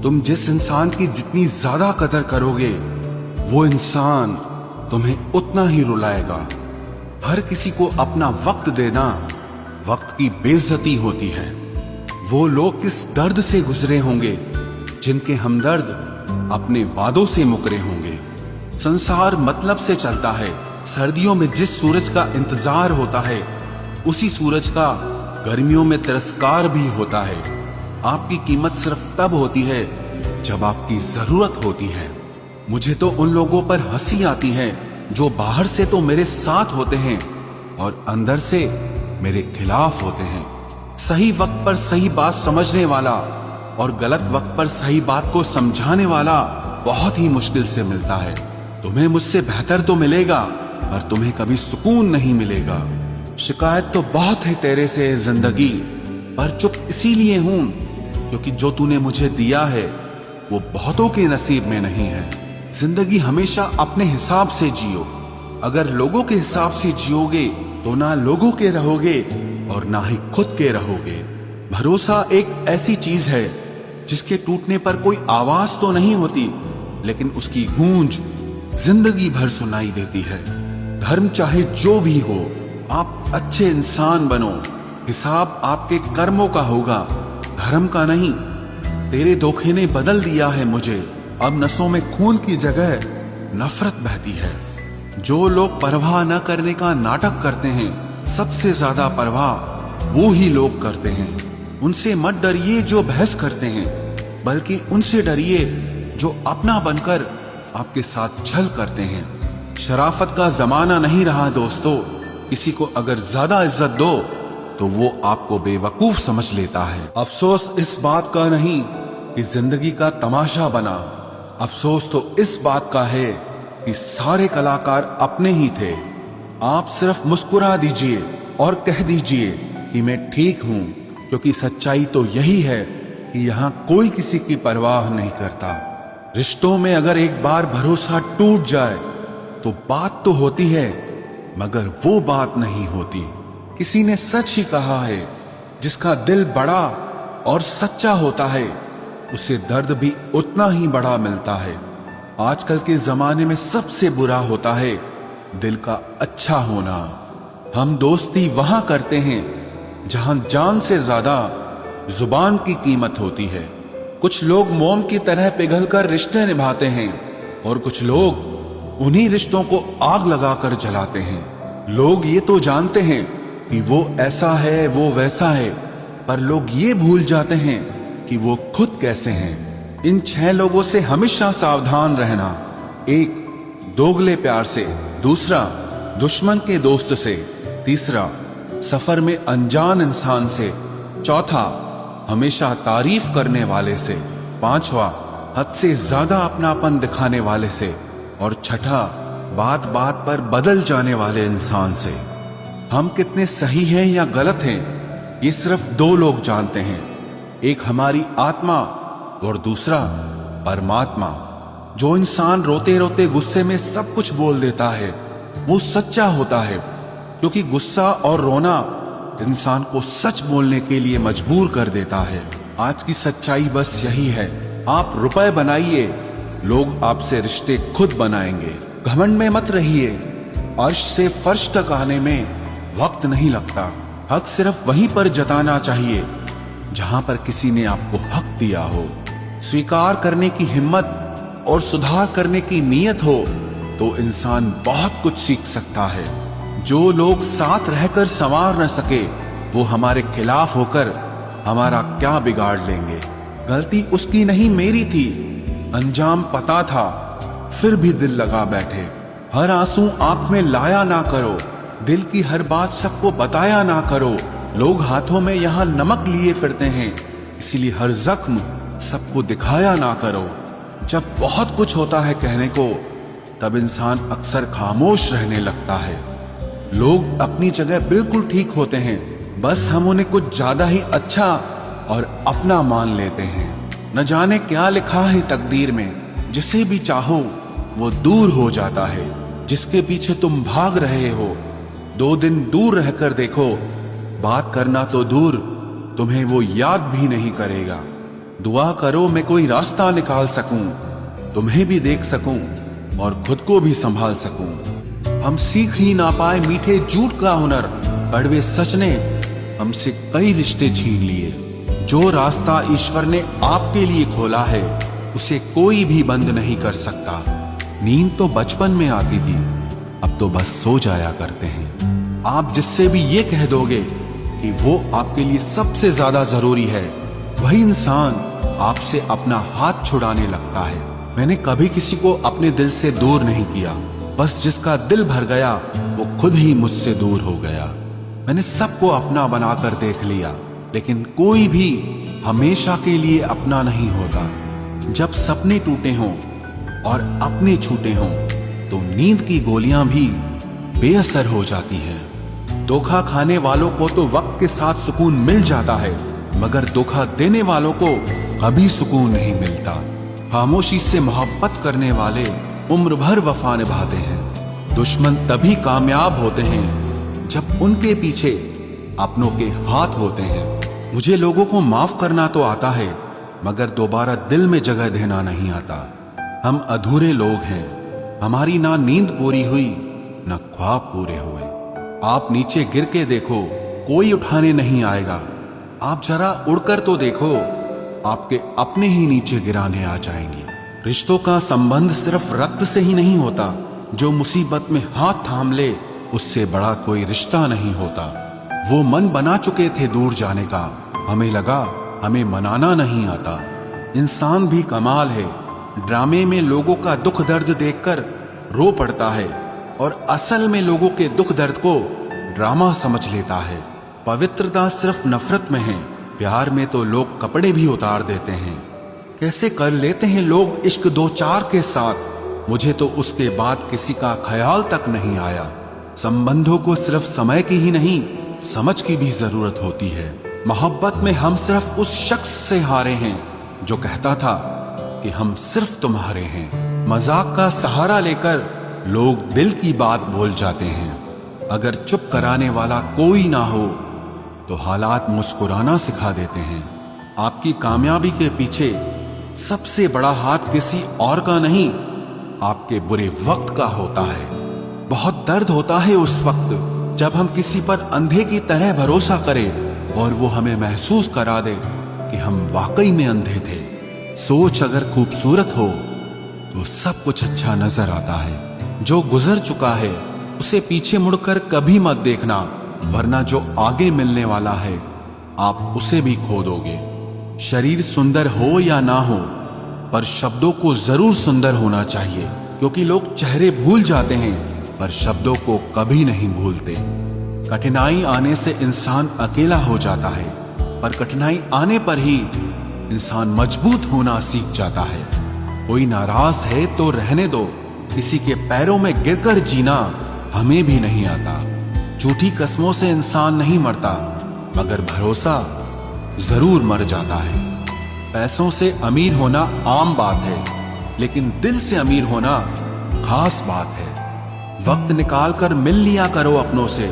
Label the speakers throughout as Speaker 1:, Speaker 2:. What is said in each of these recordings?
Speaker 1: तुम जिस इंसान की जितनी ज्यादा कदर करोगे, वो इंसान तुम्हें उतना ही रुलाएगा। हर किसी को अपना वक्त देना वक्त की बेइज्जती होती है। वो लोग किस दर्द से गुजरे होंगे जिनके हमदर्द अपने वादों से मुकरे होंगे। संसार मतलब से चलता है। सर्दियों में जिस सूरज का इंतजार होता है, उसी सूरज का गर्मियों में तिरस्कार भी होता है। आपकी कीमत सिर्फ तब होती है जब आपकी जरूरत होती है। मुझे तो उन लोगों पर हंसी आती है जो बाहर से तो मेरे साथ होते हैं और अंदर से मेरे खिलाफ होते हैं। सही वक्त पर सही बात समझने वाला और गलत वक्त पर सही बात को समझाने वाला बहुत ही मुश्किल से मिलता है। तुम्हें मुझसे बेहतर तो मिलेगा, पर तुम्हें कभी सुकून नहीं मिलेगा। शिकायत तो बहुत है तेरे से जिंदगी, पर चुप इसीलिए हूं क्योंकि जो तूने मुझे दिया है वो बहुतों के नसीब में नहीं है। जिंदगी हमेशा अपने हिसाब से जियो। अगर लोगों के हिसाब से जियोगे तो ना लोगों के रहोगे और ना ही खुद के रहोगे। भरोसा एक ऐसी चीज है जिसके टूटने पर कोई आवाज तो नहीं होती, लेकिन उसकी गूंज जिंदगी भर सुनाई देती है। धर्म चाहे जो भी हो, आप अच्छे इंसान बनो। हिसाब आपके कर्मों का होगा, धर्म का नहीं। तेरे धोखे ने बदल दिया है मुझे। अब नसों में खून की जगह नफरत बहती है। जो लोग परवाह न करने का नाटक करते हैं, सबसे ज्यादा परवाह वो ही लोग करते हैं। उनसे मत डरिए जो बहस करते हैं, बल्कि उनसे डरिए जो अपना बनकर आपके साथ छल करते हैं। शराफत का जमाना नहीं रहा दोस्तों। किसी को अगर ज्यादा इज्जत दो तो वो आपको बेवकूफ समझ लेता है। अफसोस इस बात का नहीं कि जिंदगी का तमाशा बना। अफसोस तो इस बात का है कि सारे कलाकार अपने ही थे। आप सिर्फ मुस्कुरा दीजिए और कह दीजिए कि मैं ठीक हूं, क्योंकि सच्चाई तो यही है कि यहाँ कोई किसी की परवाह नहीं करता। रिश्तों में अगर एक बार भरोसा टूट जाए तो बात तो होती है, मगर वो बात नहीं होती। किसी ने सच ही कहा है, जिसका दिल बड़ा और सच्चा होता है उसे दर्द भी उतना ही बड़ा मिलता है। आजकल के जमाने में सबसे बुरा होता है दिल का अच्छा होना। हम दोस्ती वहां करते हैं जहां जान से ज्यादा जुबान की कीमत होती है। कुछ लोग मोम की तरह पिघलकर रिश्ते निभाते हैं और कुछ लोग उन्हीं रिश्तों को आग लगाकर जलाते हैं। लोग ये तो जानते हैं कि वो ऐसा है, वो वैसा है, पर लोग ये भूल जाते हैं कि वो खुद कैसे हैं। इन 6 लोगों से हमेशा सावधान रहना। एक, दोगले प्यार से। दूसरा, दुश्मन के दोस्त से। तीसरा, सफर में अनजान इंसान से। चौथा, हमेशा तारीफ करने वाले से। पांचवा, हद से ज्यादा अपनापन दिखाने वाले से। और छठा, बात बात पर बदल जाने वाले इंसान से। हम कितने सही हैं या गलत हैं, ये सिर्फ 2 लोग जानते हैं। एक हमारी आत्मा और दूसरा परमात्मा। जो इंसान रोते रोते गुस्से में सब कुछ बोल देता है वो सच्चा होता है, क्योंकि गुस्सा और रोना इंसान को सच बोलने के लिए मजबूर कर देता है। आज की सच्चाई बस यही है, आप रुपए बनाइए, लोग आपसे रिश्ते खुद बनाएंगे। घमंड में मत रहिए, अर्श से फर्श तक आने में वक्त नहीं लगता। हक सिर्फ वहीं पर जताना चाहिए जहां पर किसी ने आपको हक दिया हो। स्वीकार करने की हिम्मत और सुधार करने की नीयत हो तो इंसान बहुत कुछ सीख सकता है। जो लोग साथ रहकर संवार न सके वो हमारे खिलाफ होकर हमारा क्या बिगाड़ लेंगे। गलती उसकी नहीं मेरी थी, अंजाम पता था फिर भी दिल लगा बैठे। हर आंसू आंख में लाया ना करो, दिल की हर बात सबको बताया ना करो। लोग हाथों में यहाँ नमक लिए फिरते हैं, इसीलिए हर जख्म सबको दिखाया ना करो। जब बहुत कुछ होता है कहने को, तब इंसान अक्सर खामोश रहने लगता है। लोग अपनी जगह बिल्कुल ठीक होते हैं, बस हम उन्हें कुछ ज्यादा ही अच्छा और अपना मान लेते हैं। न जाने क्या लिखा है तकदीर में, जिसे भी चाहो वो दूर हो जाता है। जिसके पीछे तुम भाग रहे हो, 2 दिन दूर रहकर देखो, बात करना तो दूर तुम्हें वो याद भी नहीं करेगा। दुआ करो मैं कोई रास्ता निकाल सकूं, तुम्हें भी देख सकूं और खुद को भी संभाल सकूं। हम सीख ही ना पाए मीठे झूठ का हुनर, कड़वे सच ने हमसे कई रिश्ते छीन लिए। जो रास्ता ईश्वर ने आपके लिए खोला है उसे कोई भी बंद नहीं कर सकता। नींद तो बचपन में आती थी, अब तो बस सो जाया करते हैं। आप जिससे भी ये कह दोगे कि वो आपके लिए सबसे ज्यादा जरूरी है, वही इंसान आपसे अपना हाथ छुड़ाने लगता है। मैंने कभी किसी को अपने दिल से दूर नहीं किया, बस जिसका दिल भर गया वो खुद ही मुझसे दूर हो गया। मैंने सबको अपना बनाकर देख लिया, लेकिन कोई भी हमेशा के लिए अपना नहीं होता। जब सपने टूटे हों और अपने छूटे हों तो नींद की गोलियां भी बेअसर हो जाती हैं। धोखा खाने वालों को तो वक्त के साथ सुकून मिल जाता है, मगर धोखा देने वालों को कभी सुकून नहीं मिलता। खामोशी से मोहब्बत करने वाले उम्र भर वफा निभाते हैं। दुश्मन तभी कामयाब होते हैं जब उनके पीछे अपनों के हाथ होते हैं। मुझे लोगों को माफ करना तो आता है, मगर दोबारा दिल में जगह देना नहीं आता। हम अधूरे लोग हैं, हमारी ना नींद पूरी हुई ना ख्वाब पूरे हुए। आप नीचे गिर के देखो, कोई उठाने नहीं आएगा। आप जरा उड़कर तो देखो, आपके अपने ही नीचे गिराने आ जाएंगे। रिश्तों का संबंध सिर्फ रक्त से ही नहीं होता, जो मुसीबत में हाथ थाम ले उससे बड़ा कोई रिश्ता नहीं होता। वो मन बना चुके थे दूर जाने का, हमें लगा हमें मनाना नहीं आता। इंसान भी कमाल है, ड्रामे में लोगों का दुख दर्द देखकर रो पड़ता है और असल में लोगों के दुख दर्द को ड्रामा समझ लेता है। पवित्रता सिर्फ नफरत में है, प्यार में तो लोग कपड़े भी उतार देते हैं। कैसे कर लेते हैं लोग इश्क दो चार के साथ, मुझे तो उसके बाद किसी का ख्याल तक नहीं आया। संबंधों को सिर्फ समय की ही नहीं, समझ की भी जरूरत होती है। मोहब्बत में हम सिर्फ उस शख्स से हारे हैं जो कहता था कि हम सिर्फ तुम्हारे हैं। मजाक का सहारा लेकर लोग दिल की बात भूल जाते हैं। अगर चुप कराने वाला कोई ना हो तो हालात मुस्कुराना सिखा देते हैं। आपकी कामयाबी के पीछे सबसे बड़ा हाथ किसी और का नहीं, आपके बुरे वक्त का होता है। बहुत दर्द होता है उस वक्त जब हम किसी पर अंधे की तरह भरोसा करें और वो हमें महसूस करा दे कि हम वाकई में अंधे थे। सोच अगर खूबसूरत हो तो सब कुछ अच्छा नजर आता है। जो गुजर चुका है उसे पीछे मुड़कर कभी मत देखना, वरना जो आगे मिलने वाला है आप उसे भी खो दोगे। शरीर सुंदर हो या ना हो, पर शब्दों को जरूर सुंदर होना चाहिए, क्योंकि लोग चेहरे भूल जाते हैं पर शब्दों को कभी नहीं भूलते। कठिनाई आने से इंसान अकेला हो जाता है, पर कठिनाई आने पर ही इंसान मजबूत होना सीख जाता है। कोई नाराज है तो रहने दो, किसी के पैरों में गिरकर जीना हमें भी नहीं आता। झूठी कस्मों से इंसान नहीं मरता, मगर भरोसा जरूर मर जाता है। पैसों से अमीर होना आम बात है, लेकिन दिल से अमीर होना खास बात है। वक्त निकाल कर मिल लिया करो अपनों से,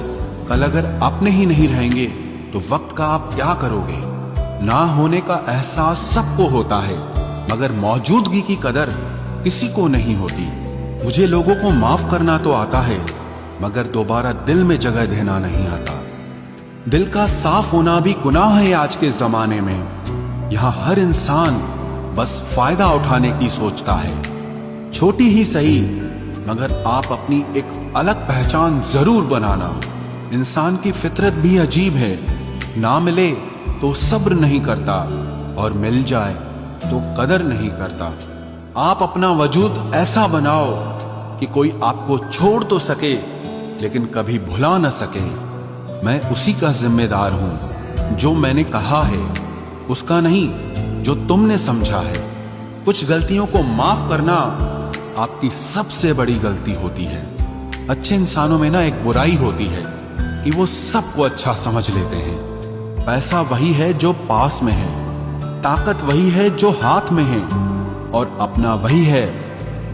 Speaker 1: कल अगर अपने ही नहीं रहेंगे तो वक्त का आप क्या करोगे। ना होने का एहसास सबको होता है, मगर मौजूदगी की कदर किसी को नहीं होती। मुझे लोगों को माफ करना तो आता है, मगर दोबारा दिल में जगह देना नहीं आता। दिल का साफ होना भी गुनाह है आज के जमाने में। यहाँ हर इंसान बस फायदा उठाने की सोचता है। छोटी ही सही, मगर आप अपनी एक अलग पहचान जरूर बनाना। इंसान की फितरत भी अजीब है, ना मिले तो सब्र नहीं करता और मिल जाए तो कदर नहीं करता। आप अपना वजूद ऐसा बनाओ कि कोई आपको छोड़ तो सके लेकिन कभी भुला न सके। मैं उसी का जिम्मेदार हूं, जो मैंने कहा है उसका नहीं जो तुमने समझा है। कुछ गलतियों को माफ करना आपकी सबसे बड़ी गलती होती है। अच्छे इंसानों में ना एक बुराई होती है कि वो सबको अच्छा समझ लेते हैं। पैसा वही है जो पास में है, ताकत वही है जो हाथ में है, और अपना वही है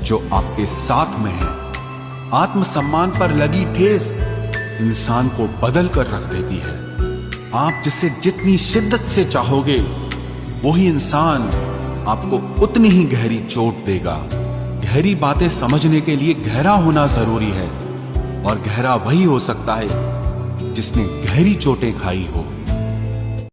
Speaker 1: जो आपके साथ में है। आत्मसम्मान पर लगी ठेस इंसान को बदल कर रख देती है। आप जिसे जितनी शिद्दत से चाहोगे वही इंसान आपको उतनी ही गहरी चोट देगा। गहरी बातें समझने के लिए गहरा होना जरूरी है, और गहरा वही हो सकता है जिसने गहरी चोटें खाई हो।